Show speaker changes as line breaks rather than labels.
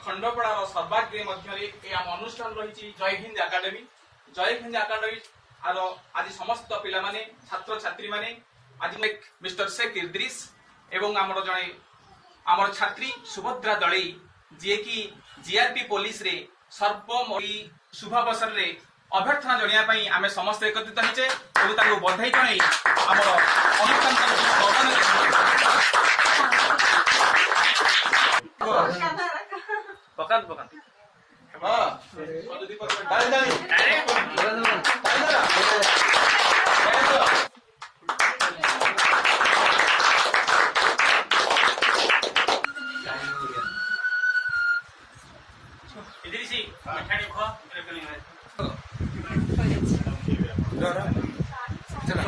खंडपड़ार सर्वाग्रे मध्य आम अनुष्ठान रही जय हिंद एकाडेमी। जय हिंद एकाडेमी आर आज समस्त पिला माने छात्र छात्री माने आज मिस्टर शेख इद्रिस एवं आमर जड़े आमर छात्री सुभद्रा दले जी की जीआरपी पुलिस रे सर्वमोरी शुभावसर रे अभ्यर्थना जणाई आम समस्त एकत्रित होचे और बधाई जन आमर पकान पकान इधरिसी मिठाई खा चलो